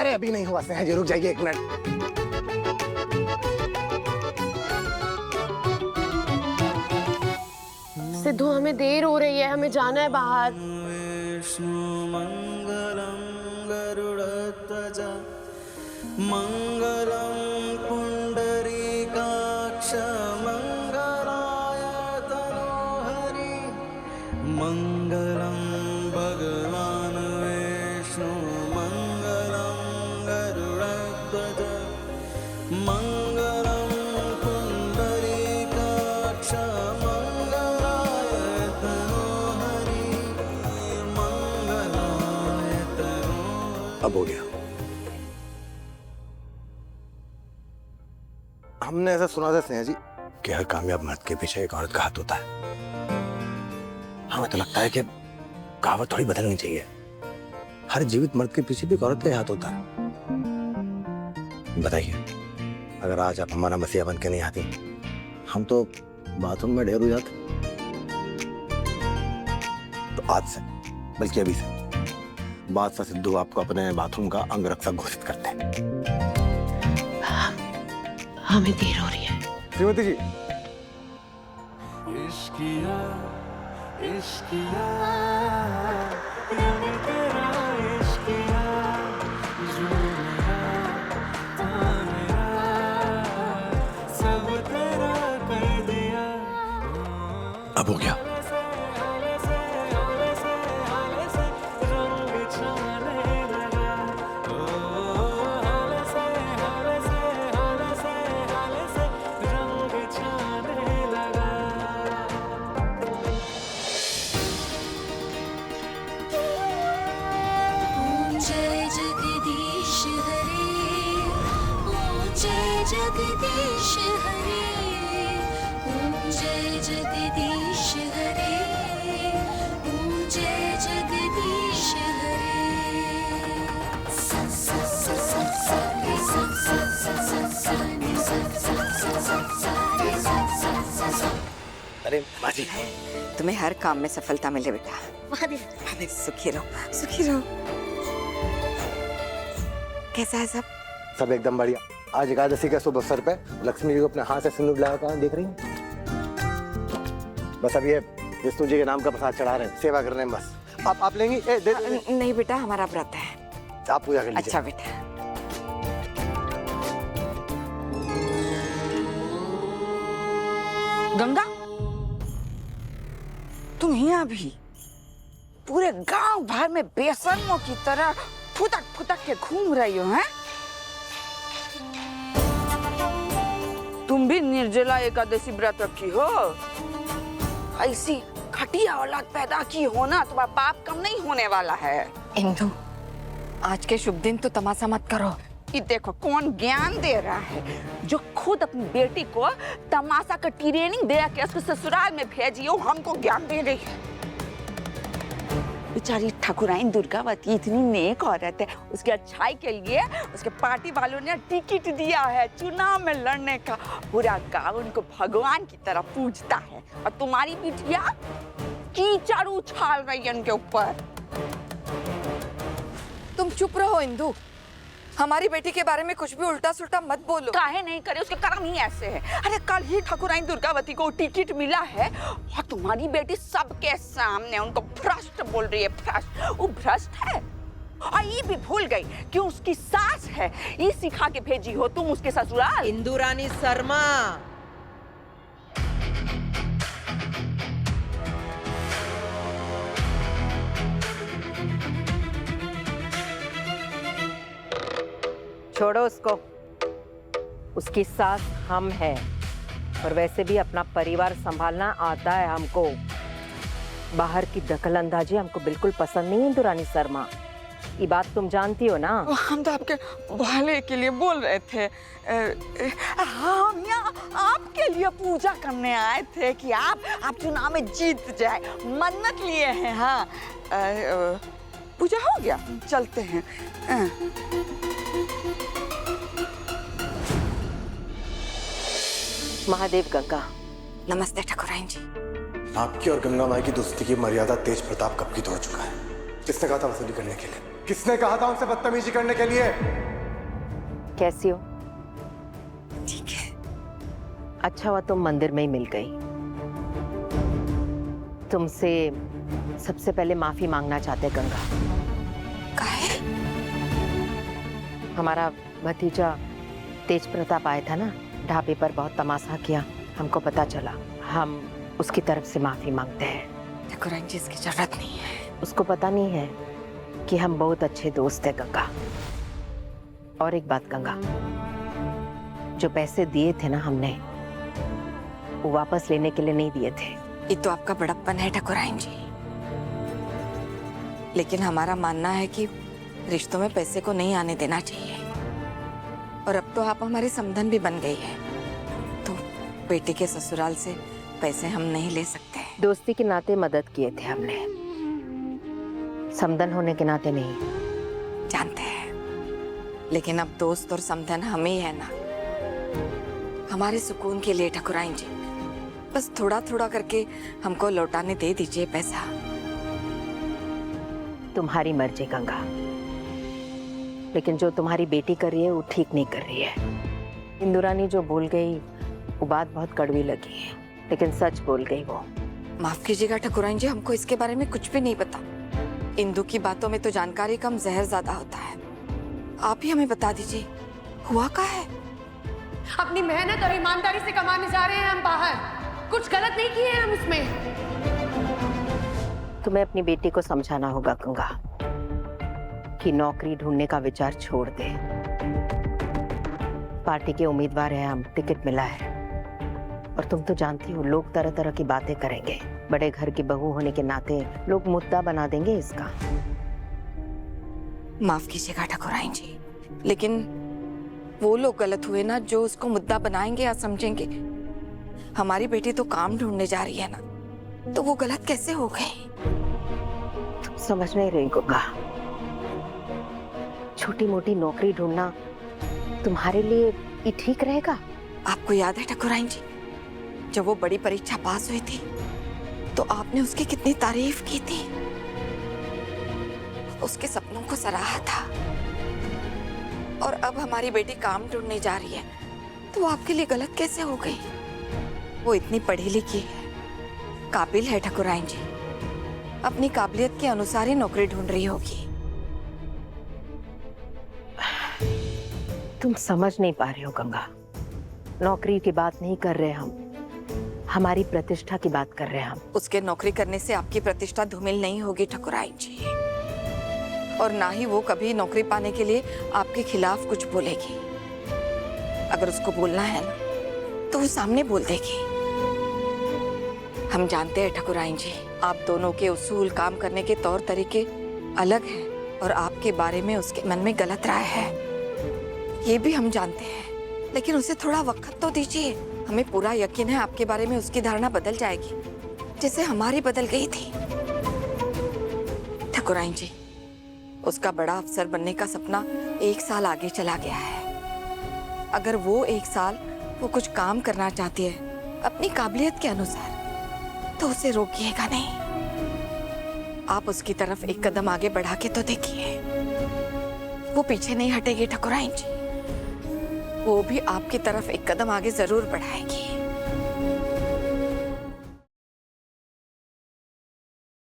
अरे अभी नहीं हुआ स्नेहा जी, रुक जाइए 1 मिनट। सिद्धू हमें देर हो रही है, हमें जाना है बाहर। मंगलम गरुड़ध्वज मंगलम पुंडरीकाक्ष मंगलाय तनोहरि मंगलम भगवान विष्णु मंगलम गरुड़ध्वज मंगलम पुंडरीकाक्ष मंगलाय तनोहरि मंगलाय तनोहरि। अब हो गया। हमने ऐसा सुना था स्नेहा जी कि हर कामयाब मर्द के पीछे एक औरत का हाथ होता है। हमें तो लगता है कि कहावत थोड़ी बदलनी चाहिए। हर जीवित मर्द के पीछे भी एक औरत का हाथ होता है। बताइए, अगर आज आप हमारा मसीहा बन के नहीं आती, हम तो बाथरूम में ढेर हो जाते। तो आज से, बल्कि अभी से, बादशाह सिद्धू आपको अपने बाथरूम का अंगरक्षक घोषित करते हैं। हमें देर हो रही है। श्रीमती जी, इश्किया इश्किया रंग तेरा इश्किया जो मेरा मेरा सब तेरा कर दिया। अब हो गया। रंग छाने लगा रंग छाने लगा। जय जगदीश हरे, ओम जय जगदीश हरे, ओम जय जगदीश हरे, ओम जय जगदीश हरे। सा सा सा सा सा रे सा सा सा सा सा रे सा सा सा सा सा रे सा सा सा सा। अरे माँ जी, तुम्हें हर काम में सफलता मिले बेटा। महादेव सुखी रहो, सुखी रहो। कैसा है सब? सब एकदम बढ़िया। आज एकादशी के शुभ अवसर पे लक्ष्मी जी को अपने हाथ से सिंदूर लगाया देख रही हैं। बस अब ये विष्णु जी के नाम का प्रसाद चढ़ा रहे हैं, सेवा कर रहे हैं बस। आप लेंगी? दे नहीं बेटा, हमारा व्रत है। आप पूजा कर लीजिए। अच्छा बेटा। गंगा, तुम यहाँ भी पूरे गांव भर में बेशर्मों की तरह फुदक फुदक के घूम रही हो, हैं? तुम भी निर्जला एकादशी व्रत रखी हो? ऐसी घटिया औलाद पैदा की हो ना, तुम्हारा पाप कम नहीं होने वाला है। इंदु, आज के शुभ दिन तो तमाशा मत करो। ये देखो कौन ज्ञान दे रहा है, जो खुद अपनी बेटी को तमाशा का ट्रेनिंग दे के उसको ससुराल में भेजी हो, हमको ज्ञान दे रही है। बेचारी ठाकुराइन दुर्गावती इतनी नेक औरत है, उसकी अच्छाई के लिए उसके पार्टी वालों ने टिकट दिया है चुनाव में लड़ने का। पूरा गांव उनको भगवान की तरह पूजता है, और तुम्हारी बिटिया कीचड़ उछाल रही है उनके ऊपर। तुम चुप रहो इंदु, हमारी बेटी के बारे में कुछ भी उल्टा सुल्टा मत बोलो। काहे नहीं करे, उसके कर्म ही ऐसे है। अरे कल ही ठाकुराइन दुर्गावती को टिकट मिला है, और तुम्हारी बेटी सबके सामने उनको भ्रष्ट बोल रही है। भ्रष्ट, वो भ्रष्ट है। और ये भी भूल गई कि उसकी सास है, ये सिखा के भेजी हो तुम उसके ससुराल। इंदु रानी शर्मा, छोड़ो उसको। उसकी सास हम हैं, और वैसे भी अपना परिवार संभालना आता है हमको। बाहर की दखलंदाजी हमको बिल्कुल पसंद नहीं है इंदु रानी शर्मा, ये बात तुम जानती हो ना। हम तो आपके भले के लिए बोल रहे थे। हम यहाँ आपके लिए पूजा करने आए थे कि आप चुनाव में जीत जाए, मन्नत लिए हैं। हाँ, पूजा हो गया, चलते हैं। महादेव गंगा। नमस्ते ठाकुराइन जी। आपकी और गंगा माई की दोस्ती की मर्यादा तेज प्रताप कब की तो हो चुका है। किसने कहा था वसूली करने के लिए? किसने कहा था उनसे बदतमीजी करने के लिए? कैसी हो? ठीक है। अच्छा हुआ तुम मंदिर में ही मिल गई। तुमसे सबसे पहले माफी मांगना चाहते गंगा। काहे? हमारा भतीजा तेज प्रताप आया था ना, ढाबे पर बहुत तमाशा किया, हमको पता चला। हम उसकी तरफ से माफी मांगते हैं। ठाकुराइन जी, इसकी जरूरत नहीं है। उसको पता नहीं है कि हम बहुत अच्छे दोस्त हैं गंगा। और एक बात गंगा, जो पैसे दिए थे ना हमने, वो वापस लेने के लिए नहीं दिए थे। ये तो आपका बड़प्पन है ठाकुराइन जी, लेकिन हमारा मानना है कि रिश्तों में पैसे को नहीं आने देना चाहिए। और अब तो आप हमारी समधन भी बन गई है, तो बेटी के ससुराल से पैसे हम नहीं ले सकते। दोस्ती के नाते मदद किए थे हमने, समधन होने के नाते नहीं। जानते हैं, लेकिन अब दोस्त और समधन हम ही है ना। हमारे सुकून के लिए ठाकुराइन जी, बस थोड़ा थोड़ा करके हमको लौटाने दे दीजिए पैसा। तुम्हारी मर्जी गंगा, लेकिन जो तुम्हारी बेटी कर रही है वो ठीक नहीं कर रही है। इंदुरानी जो बोल गई वो बात बहुत कड़वी लगी है, लेकिन सच बोल गई वो। माफ कीजिएगा ठाकुराइन जी, हमको इसके बारे में कुछ भी नहीं पता। इंदु की बातों में तो जानकारी कम, जहर ज्यादा होता है। आप ही हमें बता दीजिए, हुआ क्या है? अपनी मेहनत और ईमानदारी से कमाने जा रहे हैं हम बाहर, कुछ गलत नहीं किए हैं हम उसमें। तुम्हें अपनी बेटी को समझाना होगा गंगा कि नौकरी ढूंढने का विचार छोड़ दे। पार्टी के उम्मीदवार हैं हम, टिकट मिला है, और तुम तो जानती हो लोग तरह तरह की बातें करेंगे। बड़े घर की बहू होने के नाते लोग मुद्दा बना देंगे इसका। माफ कीजिएगा ठाकुराइन जी, लेकिन वो लोग गलत हुए ना जो उसको मुद्दा बनाएंगे या समझेंगे। हमारी बेटी तो काम ढूंढने जा रही है ना, तो वो गलत कैसे हो गई? तुम समझ नहीं रही गंगा, छोटी मोटी नौकरी ढूंढना तुम्हारे लिए ये ठीक रहेगा? आपको याद है ठाकुराइन जी, जब वो बड़ी परीक्षा पास हुई थी तो आपने उसकी कितनी तारीफ की थी, उसके सपनों को सराहा था। और अब हमारी बेटी काम ढूंढने जा रही है, तो वो आपके लिए गलत कैसे हो गई? वो इतनी पढ़ी लिखी है, काबिल है ठाकुराइन जी, अपनी काबिलियत के अनुसार ही नौकरी ढूंढ रही होगी। तुम समझ नहीं पा रहे हो गंगा, नौकरी की बात नहीं कर रहे हम, हमारी प्रतिष्ठा की बात कर रहे हैं हम। उसके नौकरी करने से आपकी प्रतिष्ठा धूमिल नहीं होगी ठाकुराइन जी, और ना ही वो कभी नौकरी पाने के लिए आपके खिलाफ कुछ बोलेगी। अगर उसको बोलना है ना, तो वो सामने बोल देगी। हम जानते हैं ठाकुराइन जी, आप दोनों के उसूल, काम करने के तौर तरीके अलग हैं, और आपके बारे में उसके मन में गलत राय है, ये भी हम जानते हैं। लेकिन उसे थोड़ा वक्त तो दीजिए, हमें पूरा यकीन है आपके बारे में उसकी धारणा बदल जाएगी, जैसे हमारी बदल गई थी। ठाकुराइन जी, उसका बड़ा अफसर बनने का सपना 1 साल आगे चला गया है। अगर वो 1 साल वो कुछ काम करना चाहती है अपनी काबिलियत के अनुसार, तो उसे रोकिएगा नहीं। आप उसकी तरफ एक कदम आगे बढ़ा के तो देखिए, वो पीछे नहीं हटेगी ठाकुराइन जी, वो भी आपकी तरफ एक कदम आगे जरूर बढ़ाएगी।